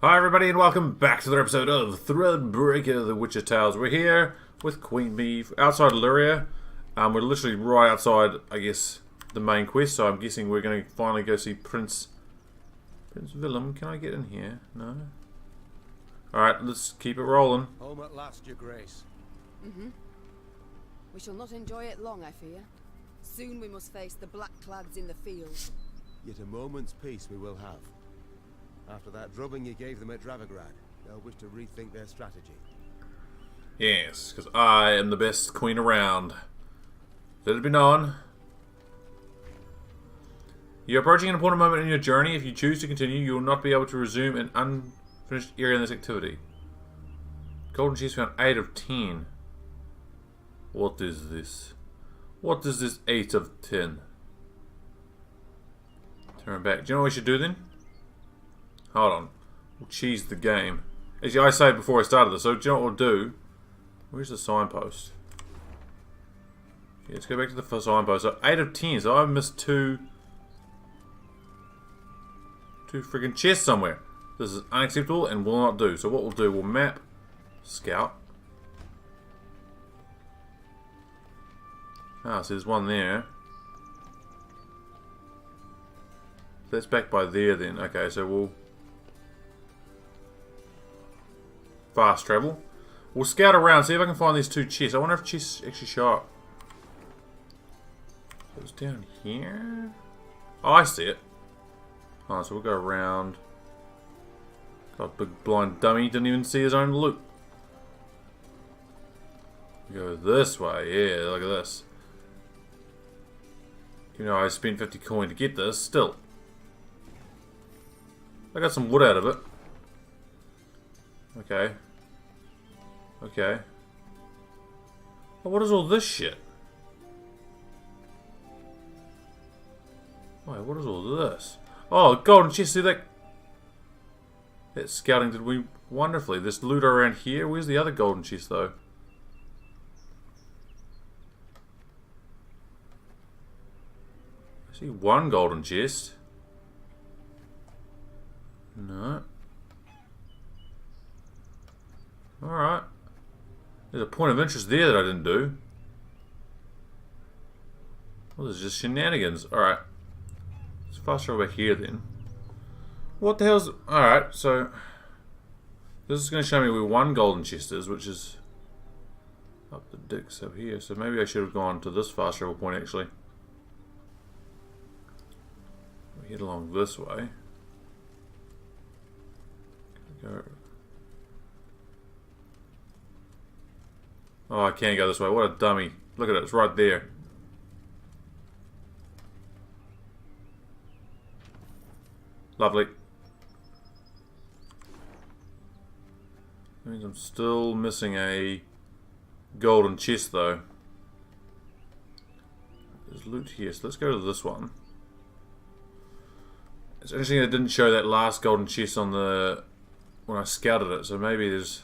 Hi everybody and welcome back to another episode of Thronebreaker, the Witcher Tales. We're here with Queen Meve outside Illyria. We're literally right outside, I guess, the main quest, so I'm guessing we're going to finally go see Prince Willem. Can I get in here? No? Alright, let's keep it rolling. Home at last, your grace. We shall not enjoy it long, I fear. Soon we must face the black-clads in the field. Yet a moment's peace we will have. After that drubbing you gave them at Dravograd, they'll wish to rethink their strategy. Yes, because I am the best queen around. Let it be known. You're approaching an important moment in your journey. If you choose to continue, you will not be able to resume an unfinished area in this activity. Golden Cheese found 8 of 10. What is this? What is this 8 of 10? Turn back. Do you know what we should do then? Hold on. We'll cheese the game. Actually, I saved before I started this, so do you know what we'll do? Where's the signpost? Yeah, let's go back to the signpost. So 8 of 10, so I've missed two friggin' chests somewhere. This is unacceptable and will not do. So what we'll do, we'll map Scout. Ah, so there's one there. That's back by there then. Okay, so we'll fast travel. We'll scout around, see if I can find these 2 chests. I wonder if chests actually show up. So it's down here. Oh, I see it. Oh, so we'll go around. God, big blind dummy didn't even see his own loot. Go this way. Yeah, look at this. You know, I spent 50 coin to get this. Still, I got some wood out of it. Okay. Okay. Oh, what is all this shit? Wait, what is all this? Oh, golden chest. See that? That scouting did we wonderfully. This loot around here. Where's the other golden chest though? I see one golden chest. No. Alright. There's a point of interest there that I didn't do. Well, this is just shenanigans. Alright. Let's fast travel back here then. What the hell's... Alright, so... This is going to show me where one golden chest is, which is... up the dicks up here. So maybe I should have gone to this fast travel point actually. We head along this way. Go... Oh, I can't go this way. What a dummy. Look at it. It's right there. Lovely. That means I'm still missing a golden chest, though. There's loot here, so let's go to this one. It's interesting that it didn't show that last golden chest on the... when I scouted it, so maybe there's...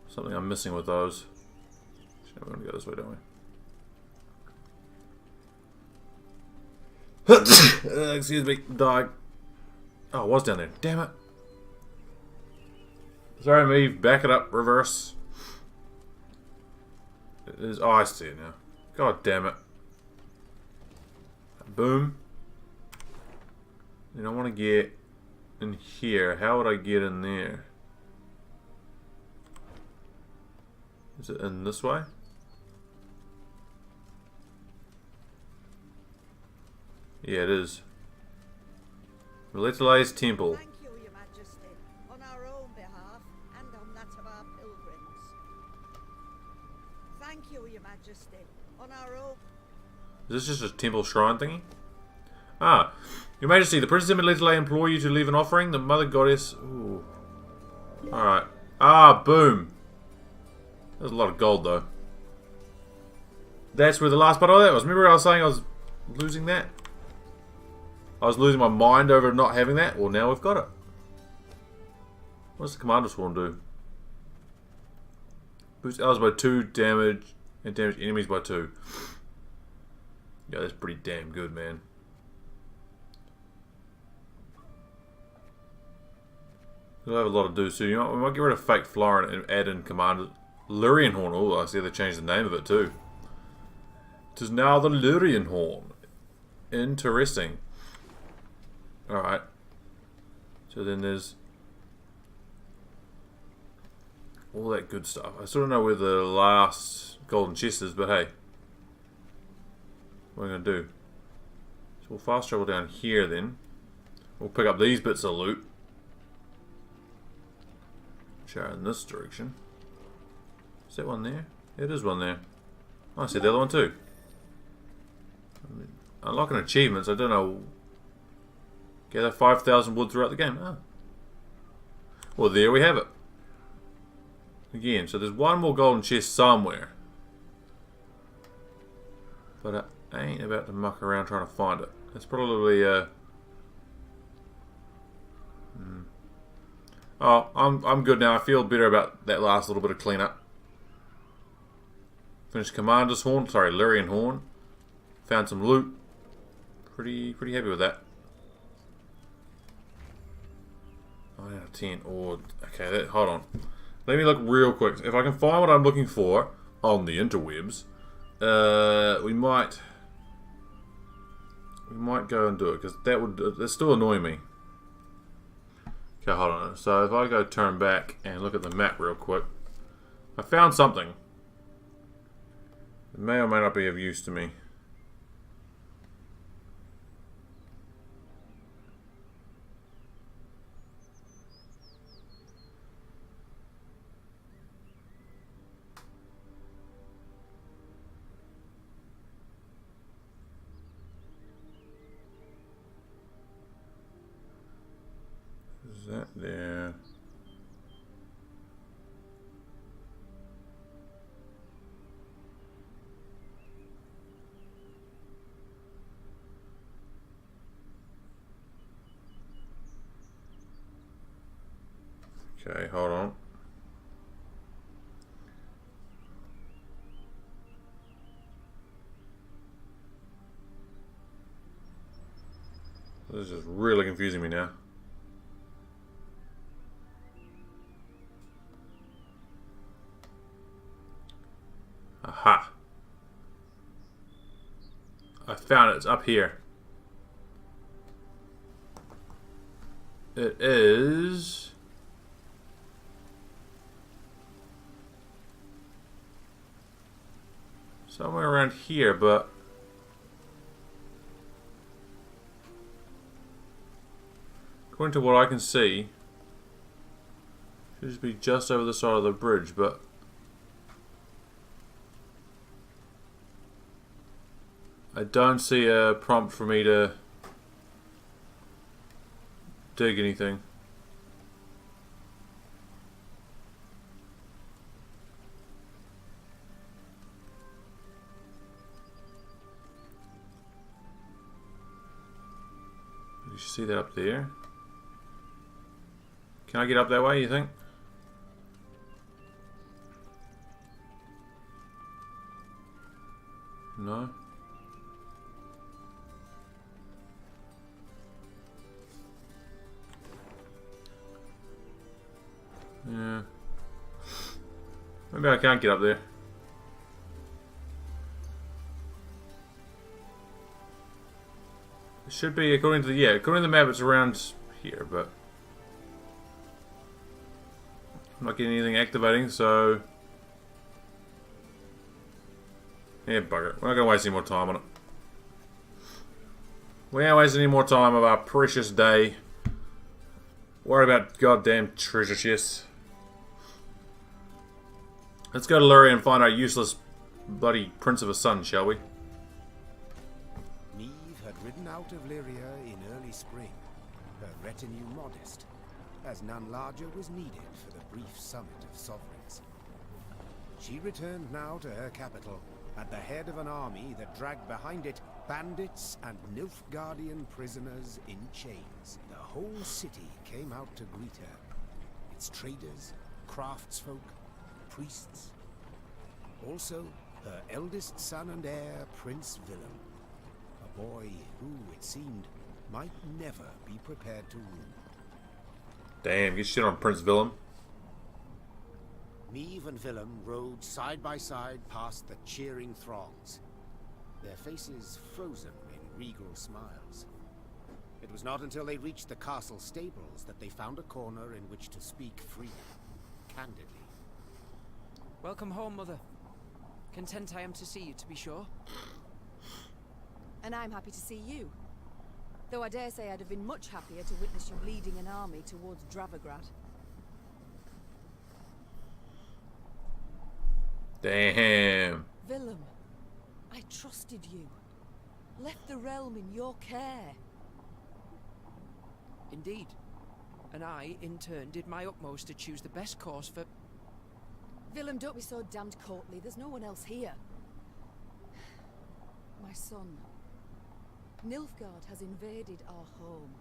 something I'm missing with those. We're going to go this way, don't we? Excuse me, dog. Oh, it was down there. Damn it. Sorry, Meve. Back it up. Reverse. It is. Oh, I see it now. God damn it. Boom. And I want to get in here. How would I get in there? Is it in this way? Yeah, it is. Betrayal's temple. Thank you, Your Majesty, on our own behalf and on that of our pilgrims. Thank you, Your Majesty, on our own. Is this just a temple shrine thingy? Ah, Your Majesty, the Princess Betrayal implore you to leave an offering. The Mother Goddess. Ooh. Alright. Ah, boom. There's a lot of gold though. That's where the last part of that was. Remember I was saying I was losing that? I was losing my mind over not having that. Well, now we've got it. What does the Commander Swarm do? Boost allies by 2 damage and damage enemies by 2. Yeah, that's pretty damn good, man. We'll have a lot to do soon. You know, we might get rid of Fake Florin and add in Commander Lurian Horn. Oh, I see they changed the name of it too. It is now the Lurian Horn. Interesting. Alright. So then there's all that good stuff. I still don't know where the last golden chest is, but hey. What are we going to do? So we'll fast travel down here then. We'll pick up these bits of loot. Which are in this direction. Is that one there? It is one there. Oh, I see the other one too. Unlocking achievements, I don't know. Gather 5,000 wood throughout the game. Oh. Well, there we have it. Again, so there's one more golden chest somewhere. But I ain't about to muck around trying to find it. It's probably Oh, I'm good now. I feel better about that last little bit of cleanup. Finished Commander's Horn, sorry, Lurian Horn. Found some loot. Pretty happy with that. 9 out of 10. Oh, okay, hold on. Let me look real quick. If I can find what I'm looking for on the interwebs, we might go and do it, because that's still annoying me. Okay, hold on. So if I go turn back and look at the map real quick, I found something. It may or may not be of use to me. Is that there? Okay, hold on. This is just really confusing me now. Aha. I found it. It's up here. It is... somewhere around here, but... according to what I can see, should just be just over the side of the bridge, but... I don't see a prompt for me to dig anything. Did you see that up there? Can I get up that way, you think? No? Yeah. Maybe I can't get up there. It should be, according to the map, it's around here, but I'm not getting anything activating, so yeah, bugger it. We're not going to waste any more time on it. We ain't wasting any more time of our precious day. Worried about goddamn treasure chests. Let's go to Luria and find our useless bloody Prince of a Sun, shall we? Meve had ridden out of Lyria in early spring, her retinue modest, as none larger was needed for the brief summit of sovereigns. She returned now to her capital, at the head of an army that dragged behind it bandits and Nilfgaardian prisoners in chains. The whole city came out to greet her. Its traders, craftsfolk, priests. Also, her eldest son and heir, Prince Willem. A boy who, it seemed, might never be prepared to rule. Damn, get shit on Prince Willem. Meve and Willem rode side by side past the cheering throngs, their faces frozen in regal smiles. It was not until they reached the castle stables that they found a corner in which to speak freely, candidly. Welcome home, Mother. Content I am to see you, to be sure. And I'm happy to see you. Though I dare say I'd have been much happier to witness you leading an army towards Dravigrad. Damn. Willem, I trusted you. Left the realm in your care. Indeed. And I, in turn, did my utmost to choose the best course for... Willem, don't be so damned courtly. There's no one else here. My son. Nilfgaard has invaded our home.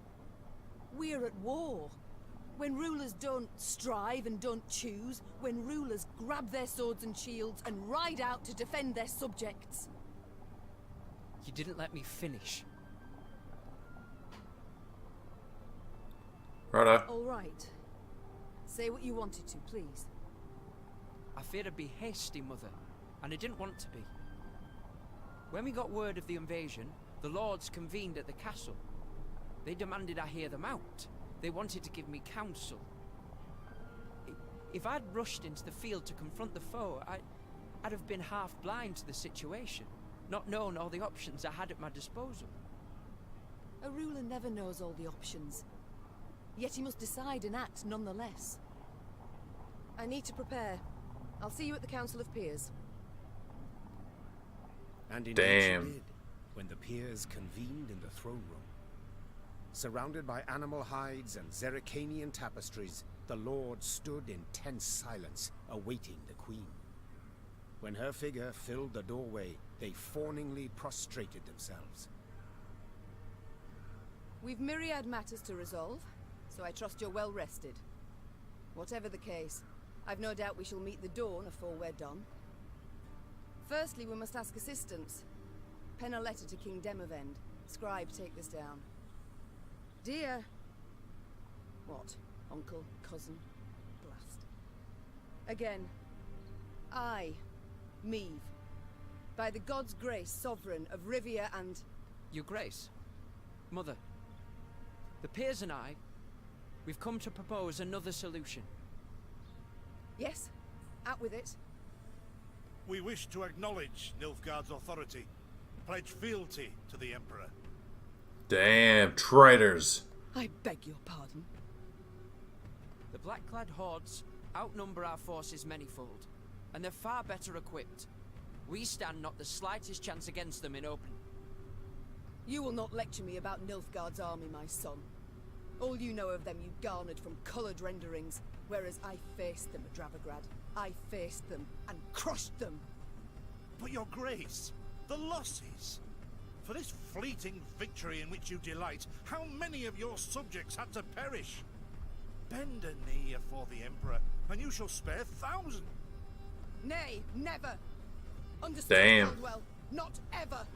We're at war. When rulers don't strive and don't choose, when rulers grab their swords and shields and ride out to defend their subjects. You didn't let me finish. Righto. All right. Say what you wanted to, please. I feared I'd be hasty, Mother, and I didn't want to be. When we got word of the invasion, the lords convened at the castle. They demanded I hear them out. They wanted to give me counsel. If I'd rushed into the field to confront the foe, I'd have been half blind to the situation, not known all the options I had at my disposal. A ruler never knows all the options. Yet he must decide and act nonetheless. I need to prepare. I'll see you at the Council of Peers. And indeed Damn. she did, when the peers convened in the throne room. Surrounded by animal hides and Zerrikanian tapestries, the lords stood in tense silence, awaiting the queen. When her figure filled the doorway, they fawningly prostrated themselves. We've myriad matters to resolve, so I trust you're well rested. Whatever the case, I've no doubt we shall meet the dawn afore we're done. Firstly, we must ask assistance. Pen a letter to King Demavend. Scribe, take this down. Dear... What? Uncle? Cousin? Blast. Again. I, Meve, by the god's grace, sovereign of Rivia and... Your Grace, Mother, the peers and I, we've come to propose another solution. Yes, out with it. We wish to acknowledge Nilfgaard's authority, pledge fealty to the Emperor. Damn, traitors. I beg your pardon. The black-clad hordes outnumber our forces manyfold, and they're far better equipped. We stand not the slightest chance against them in open. You will not lecture me about Nilfgaard's army, my son. All you know of them you garnered from coloured renderings, whereas I faced them at Dravigrad. I faced them and crushed them. But your grace, the losses. For this fleeting victory in which you delight, how many of your subjects had to perish? Bend a knee afore the Emperor, and you shall spare thousands. Nay, never. Understood, Damn. Caldwell. Not ever.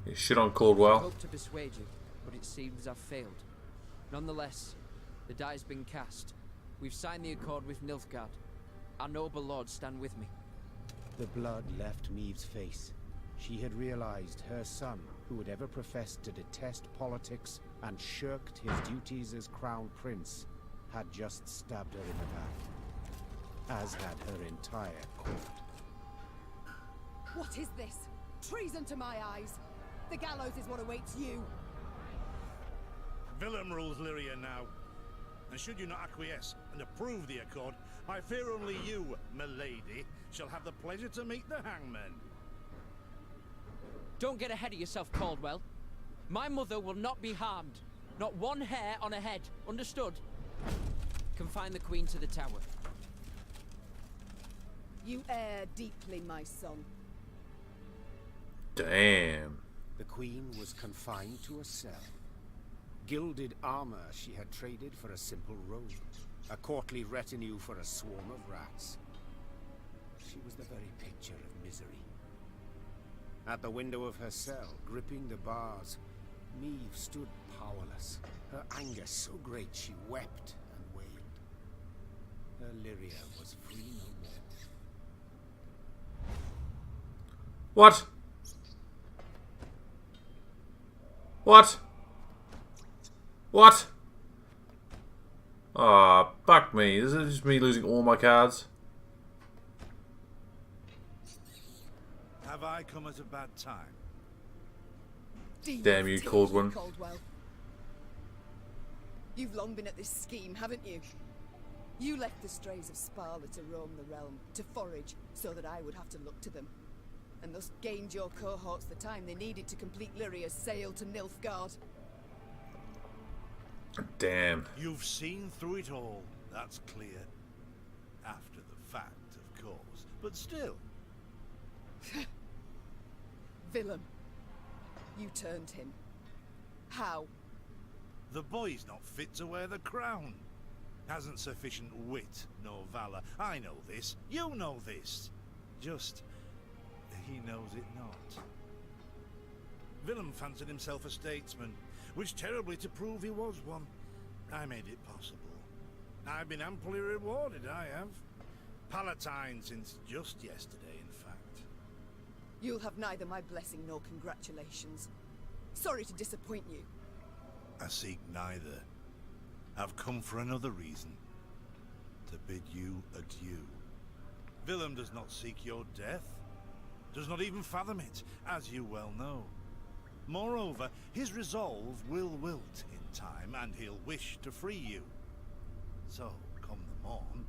You shit on I Caldwell. hope to persuade you, but it seems I've failed. Nonetheless, the die's been cast. We've signed the accord with Nilfgaard. Our noble lords stand with me. The blood left Meve's face. She had realized her son, who had ever professed to detest politics and shirked his duties as crown prince, had just stabbed her in the back, as had her entire court. What is this? Treason to my eyes. The gallows is what awaits you. Willem rules Lyria now. And should you not acquiesce and approve the accord, I fear only you, milady, shall have the pleasure to meet the hangman. Don't get ahead of yourself, Caldwell. My mother will not be harmed. Not one hair on her head. Understood? Confine the Queen to the tower. You err deeply, my son. Damn. The queen was confined to a cell. Gilded armor she had traded for a simple robe. A courtly retinue for a swarm of rats. She was the very picture of misery. At the window of her cell, gripping the bars, Meve stood powerless, her anger so great she wept and wailed. Her Lyria was free no more. What? What? What? Ah, fuck me. Is it just me losing all my cards? Have I come at a bad time? Damn you, Caldwell. You've long been at this scheme, haven't you? You left the strays of Sparla to roam the realm, to forage, so that I would have to look to them. And thus gained your cohorts the time they needed to complete Lyria's sail to Nilfgaard. Damn. You've seen through it all, that's clear. After the fact, of course. But still. Willem, you turned him. How? The boy's not fit to wear the crown. Hasn't sufficient wit nor valor. I know this. You know this. Just, he knows it not. Willem fancied himself a statesman. Wished terribly to prove he was one. I made it possible. I've been amply rewarded, I have. Palatine since just yesterday, in fact. You'll have neither my blessing nor congratulations. Sorry to disappoint you. I seek neither. I've come for another reason. To bid you adieu. Willem does not seek your death. Does not even fathom it, as you well know. Moreover, his resolve will wilt in time, and he'll wish to free you. So, come the morn,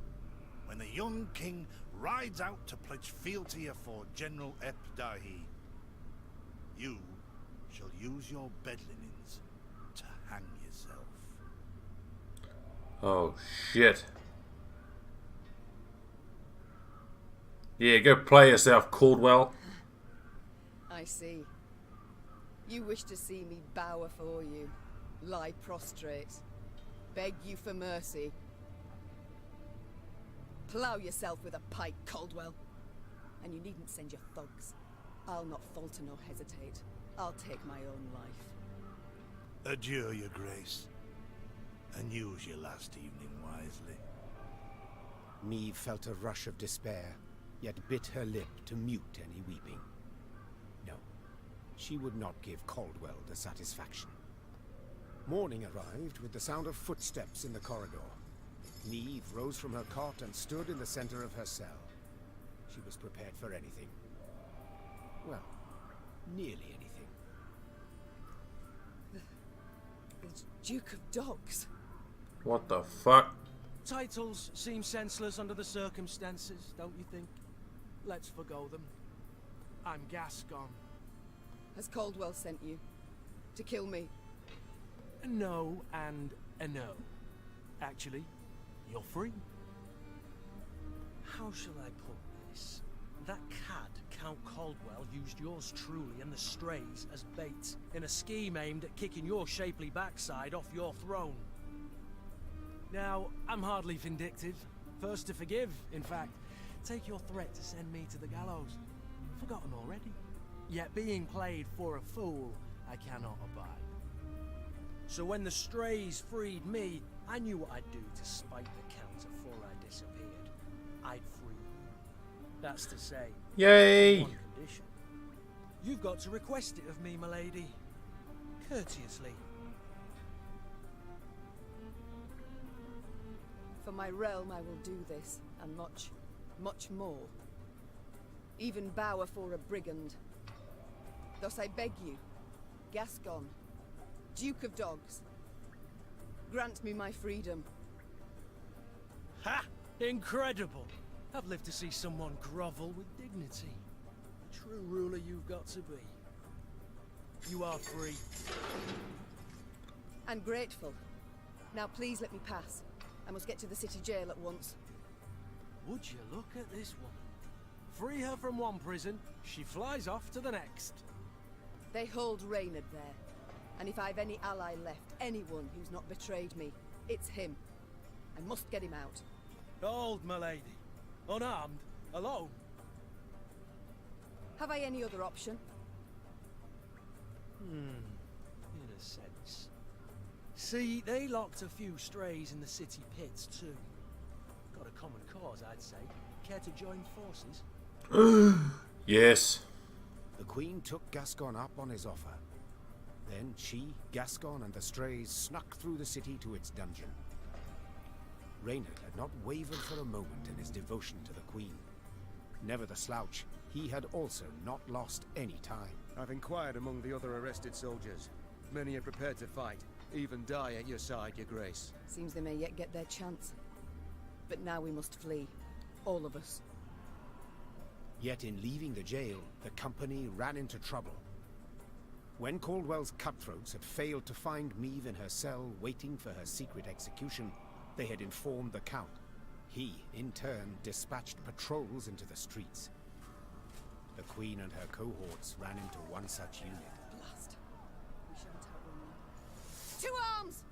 when the young king rides out to pledge fealty afore General Ep Dahi, you shall use your bed linens to hang yourself. Oh, shit. Yeah, go play yourself, Caldwell. I see. You wish to see me bow afore you, lie prostrate, beg you for mercy. Plough yourself with a pike, Caldwell. And you needn't send your thugs. I'll not falter nor hesitate. I'll take my own life. Adieu, your grace, and use your last evening wisely. Meve felt a rush of despair, yet bit her lip to mute any weeping. No, she would not give Caldwell the satisfaction. Morning arrived with the sound of footsteps in the corridor. Meve rose from her cot and stood in the center of her cell. She was prepared for anything. Well, nearly anything. The Duke of Dogs. What the fuck? Titles seem senseless under the circumstances, don't you think? Let's forgo them. I'm Gascon. Has Caldwell sent you? To kill me? A no and a no. Actually, you're free. How shall I put this? That cad, Count Caldwell, used yours truly and the strays as bait in a scheme aimed at kicking your shapely backside off your throne. Now, I'm hardly vindictive. First to forgive, in fact. Take your threat to send me to the gallows. Forgotten already. Yet being played for a fool, I cannot abide. So when the strays freed me, I knew what I'd do to spite the Count afore I disappeared. I'd free you. That's to say, Yay! on one condition. You've got to request it of me, my lady. Courteously. For my realm I will do this, and much, much more. Even bow afore a brigand. Thus I beg you, Gascon, Duke of Dogs, grant me my freedom. Ha! Incredible! I've lived to see someone grovel with dignity. True ruler you've got to be. You are free. And grateful. Now please let me pass. I must get to the city jail at once. Would you look at this woman? Free her from one prison, she flies off to the next. They hold Reynard there. And if I've any ally left, anyone who's not betrayed me, it's him. I must get him out. Hold, my lady. Unarmed, alone. Have I any other option? In a sense. See, they locked a few strays in the city pits too. Got a common cause, I'd say. Care to join forces? Yes. The Queen took Gascon up on his offer. Then she, Gascon, and the strays snuck through the city to its dungeon. Reynard had not wavered for a moment in his devotion to the Queen. Never the slouch, he had also not lost any time. I've inquired among the other arrested soldiers. Many are prepared to fight, even die at your side, Your Grace. Seems they may yet get their chance. But now we must flee. All of us. Yet in leaving the jail, the company ran into trouble. When Caldwell's cutthroats had failed to find Meve in her cell waiting for her secret execution, they had informed the Count. He, in turn, dispatched patrols into the streets. The Queen and her cohorts ran into one such unit. Blast. We shan't outrun them. 2 arms!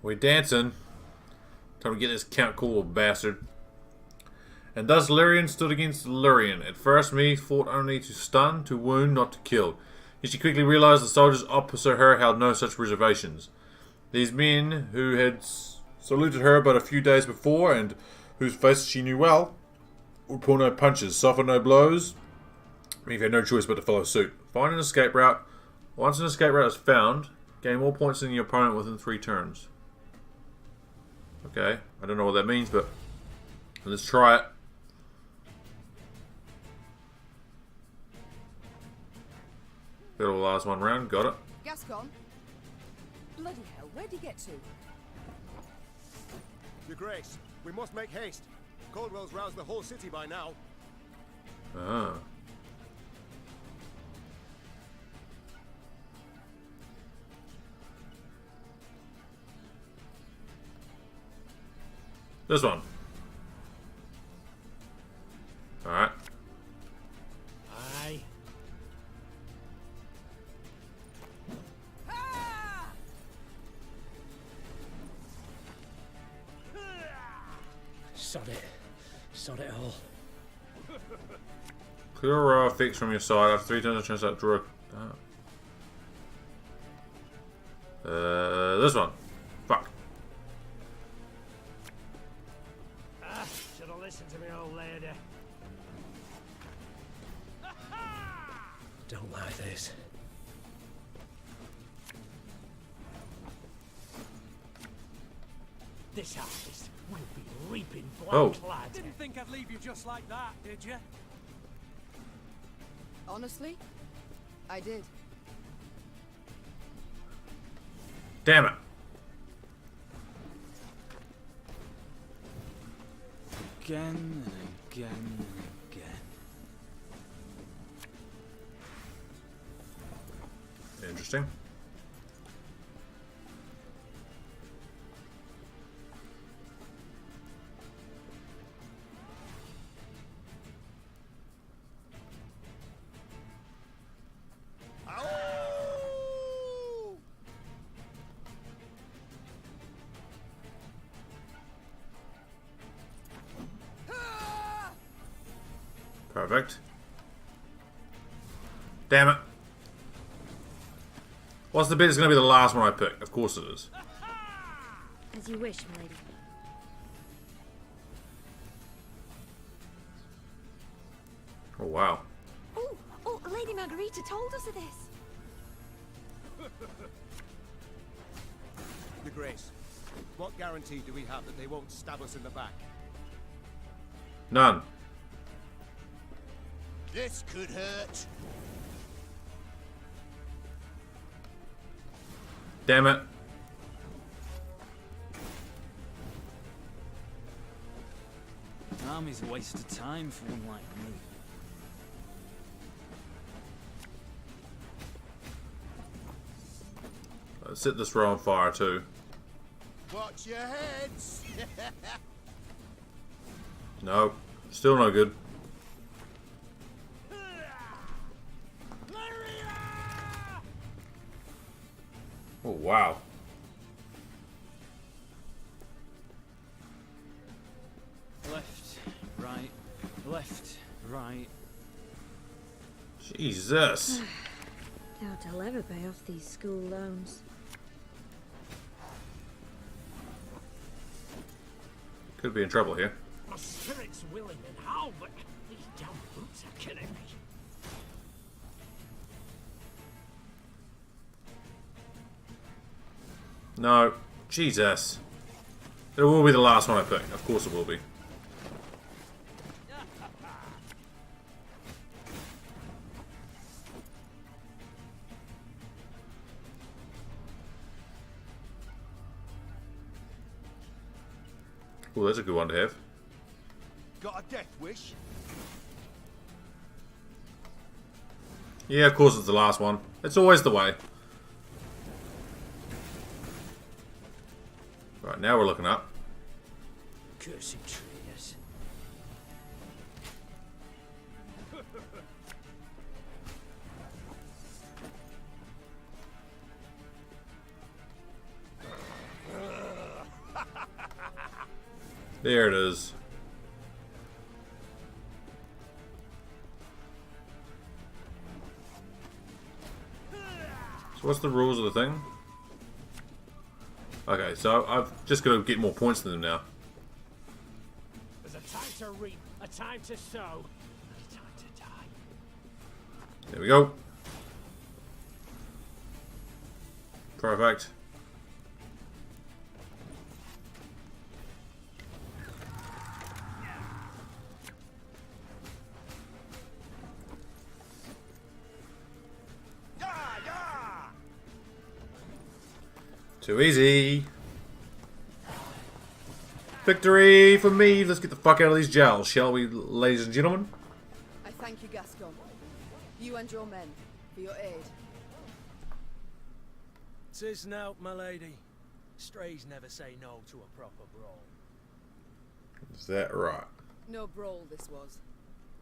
We're dancing. Time to get this Count Cool bastard. And thus Lyrian stood against Lyrian. At first, Meve fought only to stun, to wound, not to kill. Yet she quickly realized the soldiers opposite her held no such reservations. These men, who had saluted her but a few days before, and whose faces she knew well, would pull no punches, suffer no blows. Meve had no choice but to follow suit. Find an escape route. Once an escape route is found, gain more points than your opponent within 3 turns. Okay, I don't know what that means, but let's try it. That'll last 1 round, got it. Gascon? Bloody hell, where'd he get to? Your Grace, we must make haste. Caldwell's roused the whole city by now. Ah. This one. Alright. Aye. Sod it. Sod it all. Clear raw effects from your side after 3 turns of chance to draw. This one. Fuck. Should have listened to me, old lady. Don't like this. This harvest will be reaping black-clad. Didn't think I'd leave you just like that, did you? Honestly, I did. Damn it. Again and again and again. Interesting. Perfect. Damn it. What's the bet? It's going to be the last one I pick. Of course it is. As you wish, milady. Oh, wow. Oh, Lady Margarita told us of this. Your Grace, what guarantee do we have that they won't stab us in the back? None. This could hurt. Damn it. Army's a waste of time for one like me. Let's set this row on fire too. Watch your heads. No. Still no good. Oh, wow. Left, right, left, right. Jesus. Doubt I'll ever pay off these school loans. Could be in trouble here. My spirit's willing and how, but these damn boots are killing me. No. Jesus. It will be the last one I pick. Of course it will be. Oh, that's a good one to have. Got a death wish? Yeah, of course it's the last one. It's always the way. Right, now we're looking up. Cursed traitors. There it is. So what's the rules of the thing? Okay, so I've just got to get more points than them now. There's a time to reap, a time to sow, and a time to die. There we go. Perfect. Too easy. Victory for me. Let's get the fuck out of these jails, shall we, ladies and gentlemen? I thank you, Gascon. You and your men, for your aid. 'Tis now, my lady. Strays never say no to a proper brawl. Is that right? No brawl this was.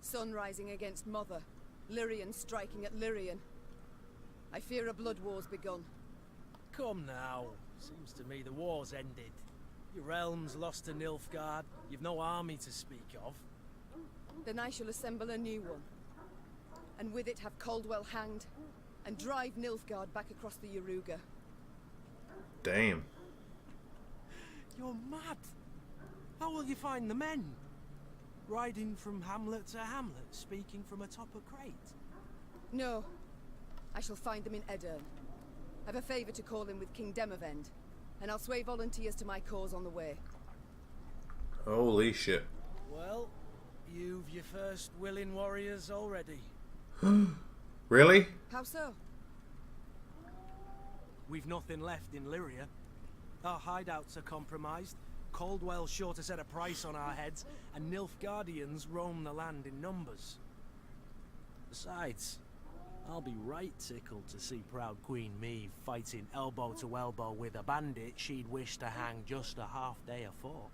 Sun rising against Mother. Lyrian striking at Lyrian. I fear a blood war's begun. Come now. Seems to me the war's ended. Your realm's lost to Nilfgaard. You've no army to speak of. Then I shall assemble a new one. And with it have Caldwell hanged. And drive Nilfgaard back across the Yaruga. Damn. You're mad. How will you find the men? Riding from hamlet to hamlet, speaking from atop a crate? No. I shall find them in Edirn. I've a favour to call in with King Demavend, and I'll sway volunteers to my cause on the way. Holy shit. Well, you've your first willing warriors already. Really? How so? We've nothing left in Lyria. Our hideouts are compromised, Caldwell's sure to set a price on our heads, and Nilfgaardians roam the land in numbers. Besides, I'll be right tickled to see proud Queen Meve fighting elbow to elbow with a bandit she'd wish to hang just a half day afore.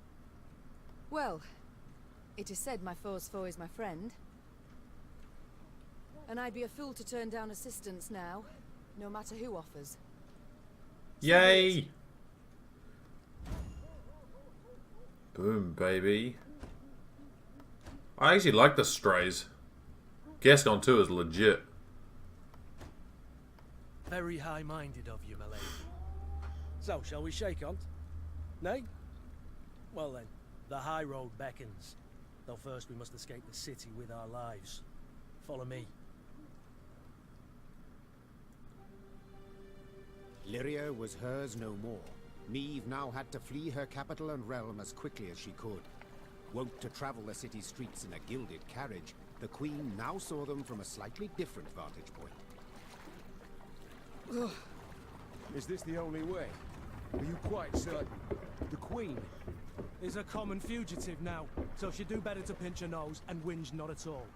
Well, it is said my foe's foe is my friend. And I'd be a fool to turn down assistance now, no matter who offers. Yay! Boom, baby. I actually like the strays. Gascon 2 is legit. Very high-minded of you, my lady. So, shall we shake on? Nay? Well then, the high road beckons. Though first we must escape the city with our lives. Follow me. Lyria was hers no more. Meve now had to flee her capital and realm as quickly as she could. Wont to travel the city streets in a gilded carriage, the Queen now saw them from a slightly different vantage point. Is this the only way? Are you quite certain? The Queen is a common fugitive now, so she'd do better to pinch her nose and whinge not at all.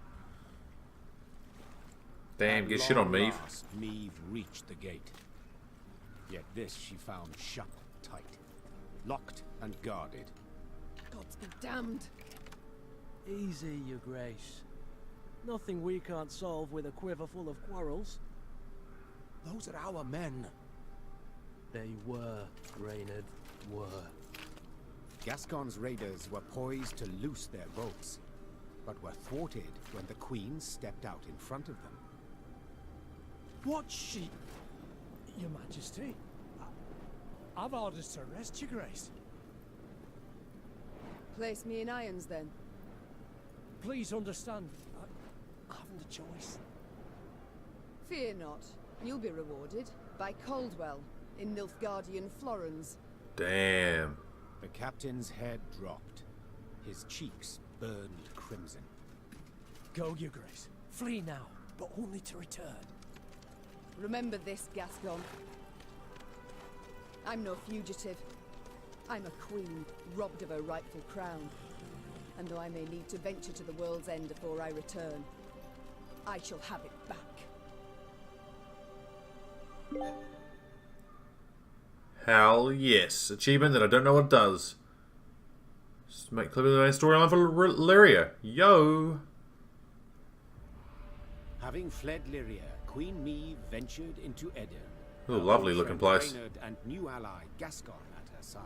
Damn, get shit on Meve. Meve reached the gate. Yet this she found shut tight, locked and guarded. Gods be damned. Easy, your grace. Nothing we can't solve with a quiver full of quarrels. Those are our men. They were, Reynard, were. Gascon's raiders were poised to loose their boats, but were thwarted when the Queen stepped out in front of them. What she... Your Majesty? I've orders to arrest your grace. Place me in irons, then. Please understand, I haven't a choice. Fear not. You'll be rewarded by Caldwell in Nilfgaardian Florence. Damn. The captain's head dropped. His cheeks burned crimson. Go, your grace. Flee now, but only to return. Remember this, Gascon. I'm no fugitive. I'm a queen, robbed of her rightful crown. And though I may need to venture to the world's end before I return, I shall have it back. Hell yes. Achievement that I don't know what it does. Just make clear the main storyline for Lyria. Yo! Having fled Lyria, Queen Meve ventured into Eden. Oh, lovely looking place. Reynard and new ally Gascon at her side.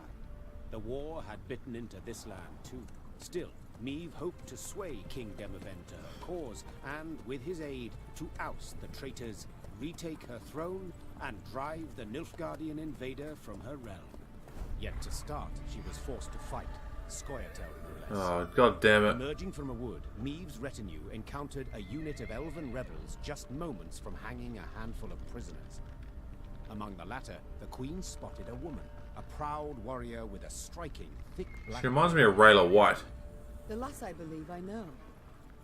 The war had bitten into this land too. Still, Meve hoped to sway King Demavend to her cause, and with his aid, to oust the traitors, retake her throne, and drive the Nilfgaardian invader from her realm. Yet to start, she was forced to fight, Scoia'tael no less. Oh, god damn it. Emerging from a wood, Meve's retinue encountered a unit of elven rebels just moments from hanging a handful of prisoners. Among the latter, the queen spotted a woman, a proud warrior with a striking, thick black... She reminds me of Rayla White. The lass I believe I know.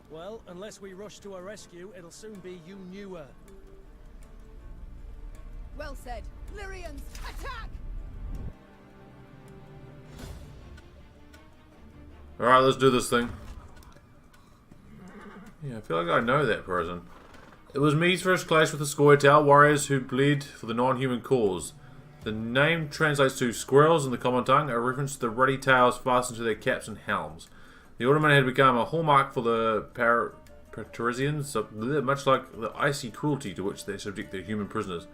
Well, unless we rush to her rescue, it'll soon be you knew her. Well said. Lyrians, attack! Alright, let's do this thing. Yeah, I feel like I know that person. It was Meve's first clash with the Scoia'tael warriors who bled for the non-human cause. The name translates to squirrels in the common tongue, a reference to the ruddy tails fastened to their caps and helms. The ornament had become a hallmark for the Patricians, much like the icy cruelty to which they subject their human prisoners.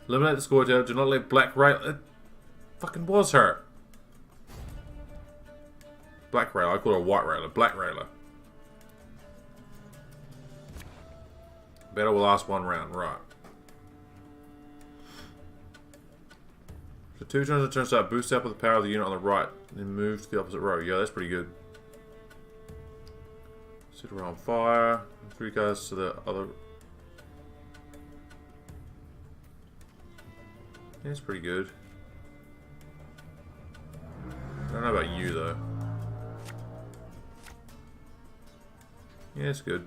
Eliminate the Scoia'tael, do not let Black Rayla... It fucking was her! Black Rayla, I call her White Rayla, Black Rayla. Battle will last one round, right. So 2 turns of turn start, boost up with the power of the unit on the right, and then move to the opposite row. Yeah, that's pretty good. Set around fire, 3 guys to the other. Yeah, that's pretty good. I don't know about you though. Yeah, it's good.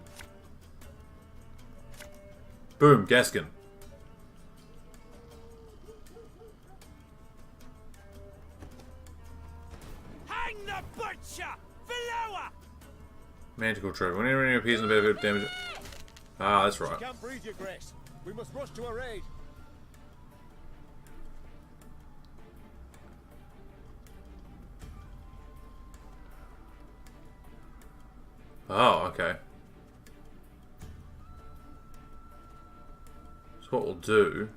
Boom, Gascon. Hang the butcher! Valoa! Manticle trade. When anyone appears in the bed of damage. Ah, that's right. Can't breathe, your grace. We must rush to her aid. Oh, okay. So what we'll do...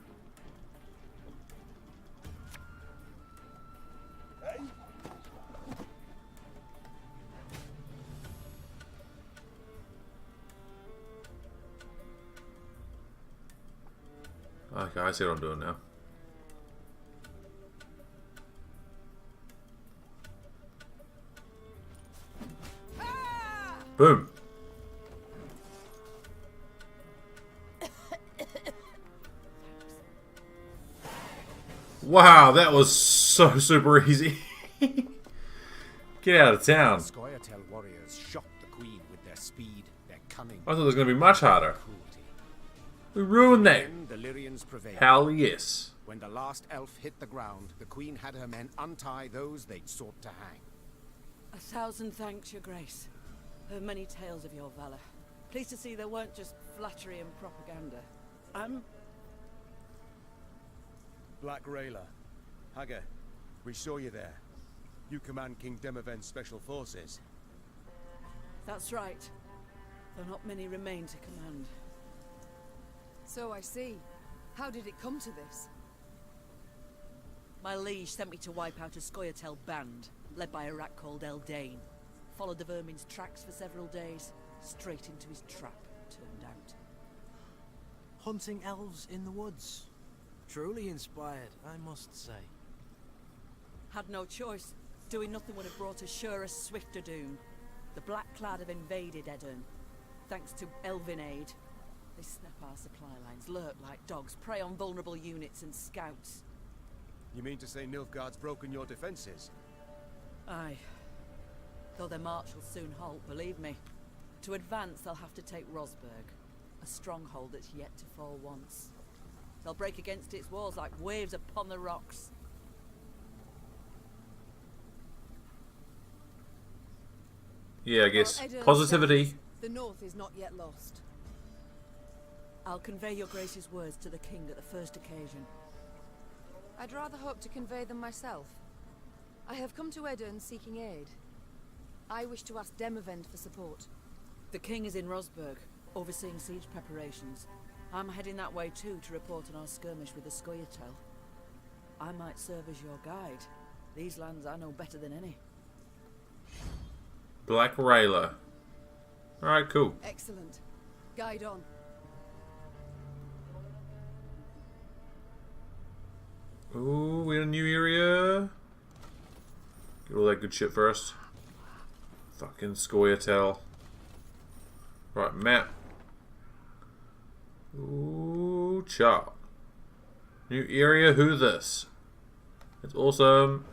Okay, I see what I'm doing now. Boom! Wow, that was so super easy. Get out of town. Scoia'tael warriors shocked the queen with their speed, their cunning. I thought it was going to be much harder. Cruelty. We ruined that. Then the Lyrians prevailed. Hell yes. When the last elf hit the ground, the queen had her men untie those they'd sought to hang. 1,000 thanks, your grace. Heard many tales of your valor. Pleased to see they weren't just flattery and propaganda. Black Rayla. Haga, we saw you there. You command King Demavend's special forces. That's right. Though not many remain to command. So I see. How did it come to this? My liege sent me to wipe out a Scoia'tael band, led by a rat called Eldane. Followed the vermin's tracks for several days. Straight into his trap, turned out. hunting elves in the woods. Truly inspired, I must say. Had no choice. Doing nothing would have brought us surer, swifter doom. The Black Clad have invaded Edirn, thanks to elven aid. They snap our supply lines, lurk like dogs, prey on vulnerable units and scouts. You mean to say Nilfgaard's broken your defenses? Aye. Though their march will soon halt, believe me. To advance, they'll have to take Rosberg, a stronghold that's yet to fall once. They'll break against its walls like waves upon the rocks. Yeah, I guess. While Edirn Positivity. stands, the north is not yet lost. I'll convey your grace's words to the king at the first occasion. I'd rather hope to convey them myself. I have come to Edirn seeking aid. I wish to ask Demavend for support. The king is in Rosberg, overseeing siege preparations. I'm heading that way too to report on our skirmish with the Scoia'tael. I might serve as your guide. These lands I know better than any. Black Rayla. Alright, cool. Excellent. Guide on. Ooh, we in a new area. Get all that good shit first. Fucking Scoia'tael. Right, map. Ooh, chart. New area, who this? It's awesome.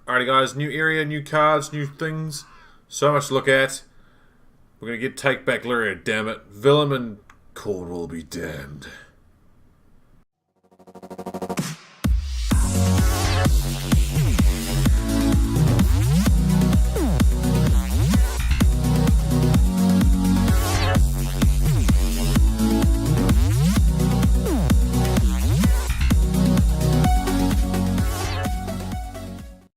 Alrighty guys, new area, new cards, new things. So much to look at. We're gonna take back Lyria, damn it. Willem and Cornwall be damned.